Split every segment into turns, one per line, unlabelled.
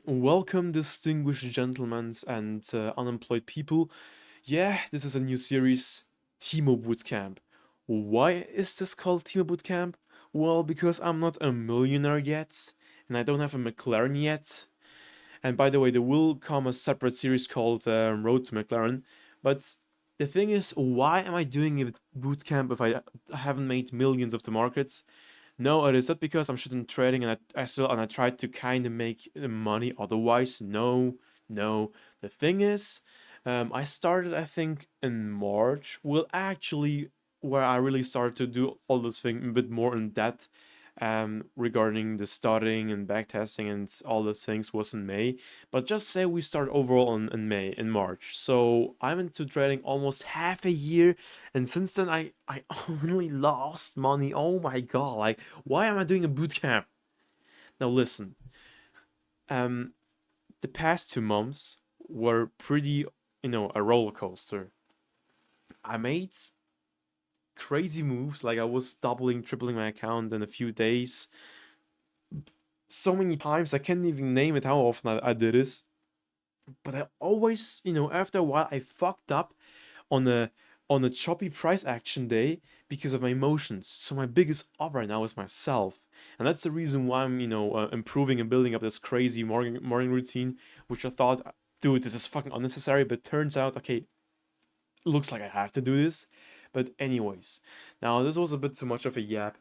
Welcome, distinguished gentlemen and unemployed people. Yeah, this is a new series, TEMU Bootcamp. Why is this called TEMU Bootcamp? Well, because I'm not a millionaire yet, and I don't have a McLaren yet. And by the way, there will come a separate series called Road to McLaren. But the thing is, why am I doing a bootcamp if I haven't made millions of the markets? No, it is not because I'm shit in trading and I tried to kind of make money otherwise. No, no. The thing is, I started I think in March. Well, actually, where I really started to do all this thing a bit more in depth, regarding the studying and backtesting and all those things was in May. But just say we start overall in March. So I'm into trading almost half a year, and since then I only lost money. Oh my god! Like, why am I doing a boot camp? Now listen, um, the past 2 months were pretty, a roller coaster. I made crazy moves, like I was doubling, tripling my account in a few days. So many times I can't even name it how often I did this. But I always, after a while, I fucked up on a choppy price action day because of my emotions. So my biggest up right now is myself, and that's the reason why I'm improving and building up this crazy morning routine, which I thought, dude, this is fucking unnecessary, but turns out, okay, looks like I have to do this. But anyways, now this was a bit too much of a yap.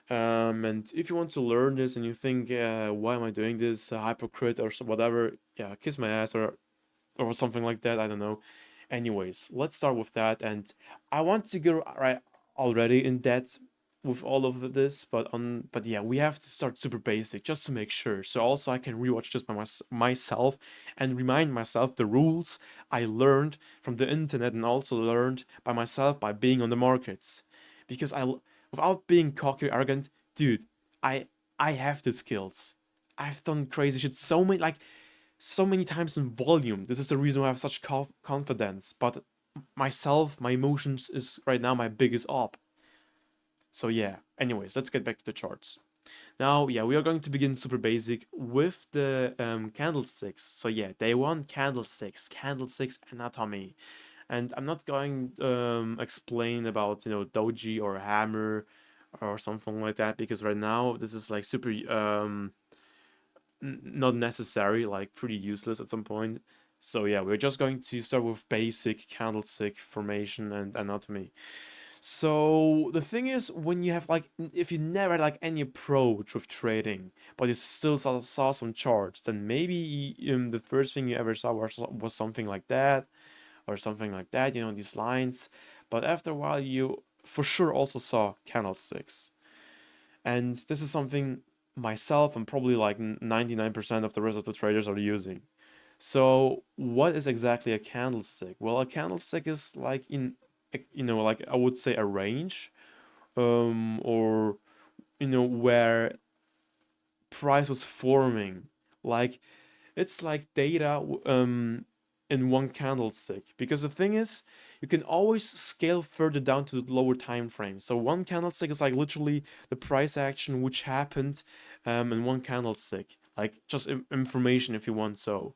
And if you want to learn this and you think, why am I doing this, hypocrite or whatever, yeah, kiss my ass or something like that. I don't know. Anyways, let's start with that. And I want to go right already in depth with all of this, but yeah, we have to start super basic just to make sure. So also I can rewatch this by myself and remind myself the rules I learned from the internet and also learned by myself by being on the markets. Because without being cocky or arrogant, dude, I I have the skills. I've done crazy shit so many times in volume. This is the reason why I have such confidence. But myself, my emotions is right now my biggest op. So yeah. Anyways, let's get back to the charts. Now, yeah, we are going to begin super basic with the candlesticks. So yeah, day one, candlesticks anatomy. And I'm not going explain about doji or hammer or something like that because right now this is like super not necessary, like pretty useless at some point. So yeah, we're just going to start with basic candlestick formation and anatomy. So the thing is, when you have like, if you never had like any approach with trading, but you still saw some charts, then maybe the first thing you ever saw was something like that, or something like that, these lines. But after a while, you for sure also saw candlesticks. And this is something myself and probably like 99% of the rest of the traders are using. So, what is exactly a candlestick? Well, a candlestick is like like I would say a range, or where price was forming. Like it's like data in one candlestick. Because the thing is, you can always scale further down to the lower time frame. So one candlestick is like literally the price action which happened in one candlestick. Like just information if you want so.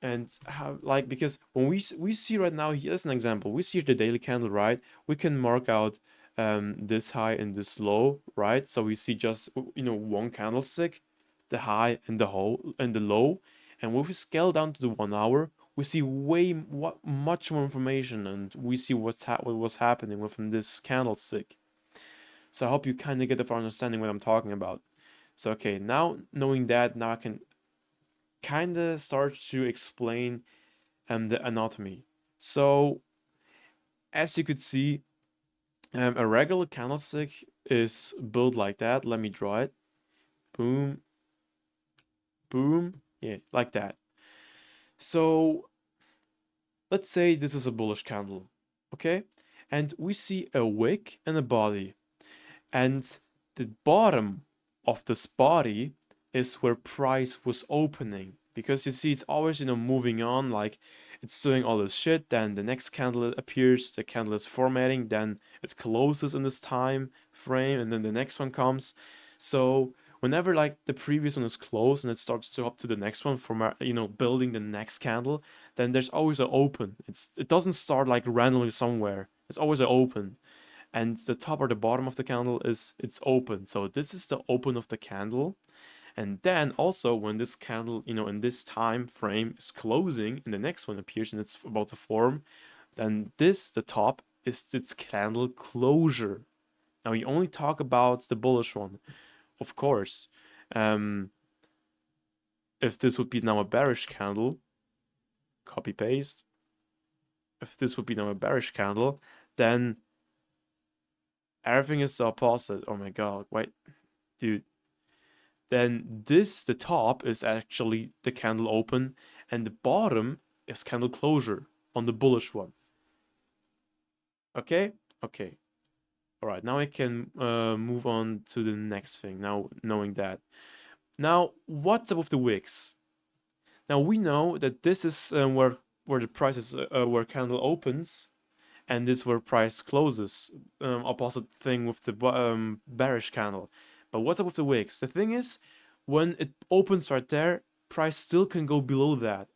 And how, like, because when we see right now, here's an example. We see the daily candle, right? We can mark out this high and this low, right? So we see just one candlestick, the high and the whole and the low. And when we scale down to the 1 hour, we see much more information, and we see what was happening within this candlestick. So I hope you kind of get the understanding what I'm talking about. So okay, now knowing that, now I can kind of start to explain the anatomy. So, as you could see, a regular candlestick is built like that. Let me draw it. Boom, boom. Yeah, like that. So, let's say this is a bullish candle. Okay? And we see a wick and a body. And the bottom of this body is where price was opening. Because you see, it's always, moving on, like it's doing all this shit. Then the next candle appears, the candle is formatting, then it closes in this time frame, and then the next one comes. So whenever like the previous one is closed and it starts to up to the next one from building the next candle, then there's always an open. It doesn't start like randomly somewhere. It's always an open, and the top or the bottom of the candle is it's open. So this is the open of the candle. And then also when this candle, in this time frame is closing and the next one appears and it's about to form, then the top, is its candle closure. Now we only talk about the bullish one, of course. Um, if this would be now a bearish candle, copy paste. If this would be now a bearish candle, then everything is the opposite. Oh my god, wait, dude. Then the top is actually the candle open, and the bottom is candle closure on the bullish one. Okay? Okay. All right, now I can move on to the next thing, now knowing that. Now, what's up with the wicks? Now, we know that this is where the price is, where candle opens, and this where price closes. Opposite thing with the bearish candle. But what's up with the wicks? The thing is, when it opens right there, price still can go below that.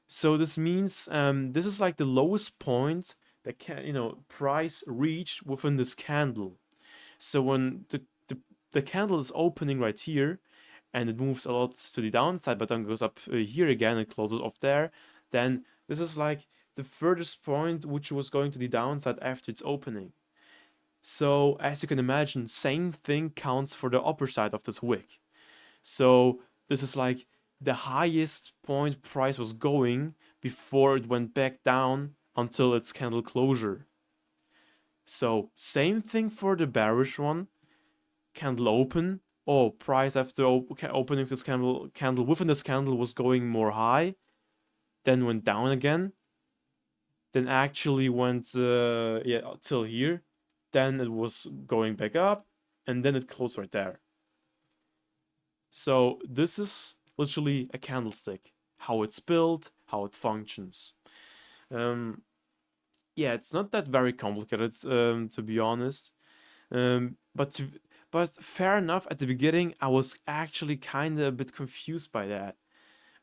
So this means this is like the lowest point that price reached within this candle. So when the candle is opening right here, and it moves a lot to the downside, but then goes up here again and closes off there, then this is like the furthest point which was going to the downside after its opening. So as you can imagine, same thing counts for the upper side of this wick. So this is like the highest point price was going before it went back down until its candle closure. So same thing for the bearish one. Candle open. Oh, price after opening this candle within this candle was going more high, then went down again, then actually went till here, then it was going back up, and then it closed right there. So this is literally a candlestick, how it's built, how it functions. Yeah, it's not that very complicated, to be honest. But fair enough, at the beginning, I was actually kind of a bit confused by that.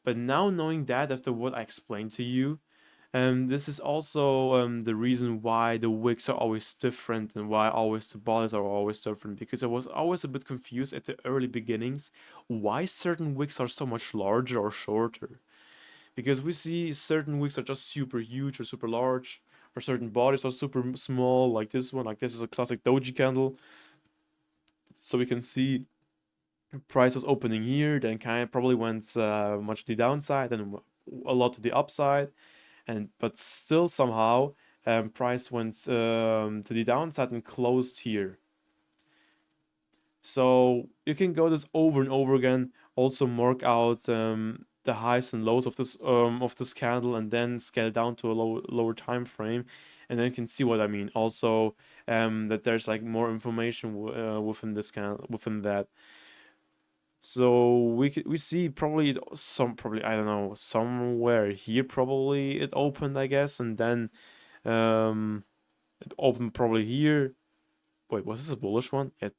But now knowing that after what I explained to you, this is also the reason why the wicks are always different and why always the bodies are always different. Because I was always a bit confused at the early beginnings why certain wicks are so much larger or shorter. Because we see certain wicks are just super huge or super large, or certain bodies are super small, like this one. Like this is a classic doji candle. So we can see price was opening here, then kind of probably went much to the downside and a lot to the upside, and but still somehow price went to the downside and closed here. So you can go this over and over again. Also mark out the highs and lows of this candle, and then scale down to a lower time frame, and then you can see what I mean. Also, that there's like more information within this within that. So we see probably probably I don't know, somewhere here probably it opened, I guess, and then um it opened probably here. Wait, was this a bullish one? It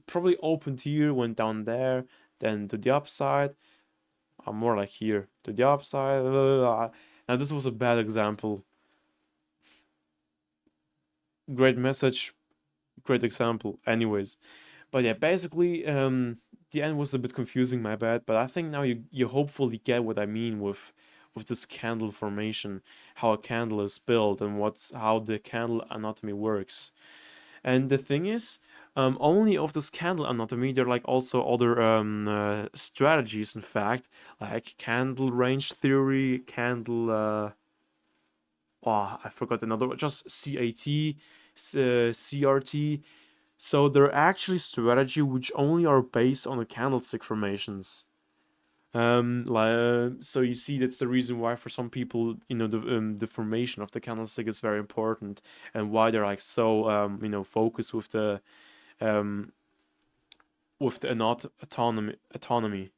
probably opened here, went down there, then to the upside. More like here to the upside. Now this was a bad example. Great message, great example. Anyways, but yeah, basically, the end was a bit confusing, my bad. But I think now you hopefully get what I mean with this candle formation, how a candle is built, and how the candle anatomy works. And the thing is, only of this candle anatomy, there are like also other strategies. In fact, like candle range theory, candle. Oh, I forgot another one. Just CAT, CRT. So they're actually strategy which only are based on the candlestick formations. So you see that's the reason why for some people, the formation of the candlestick is very important, and why they're like so focused um with the not autonomy.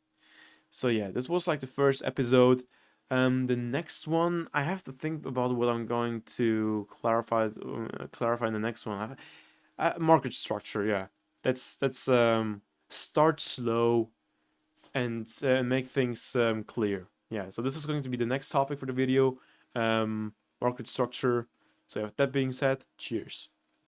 So yeah, this was like the first episode. The next one I have to think about what I'm going to clarify in the next one. Market structure, yeah. That's start slow and make things clear. Yeah, so this is going to be the next topic for the video, market structure. So with that being said, cheers.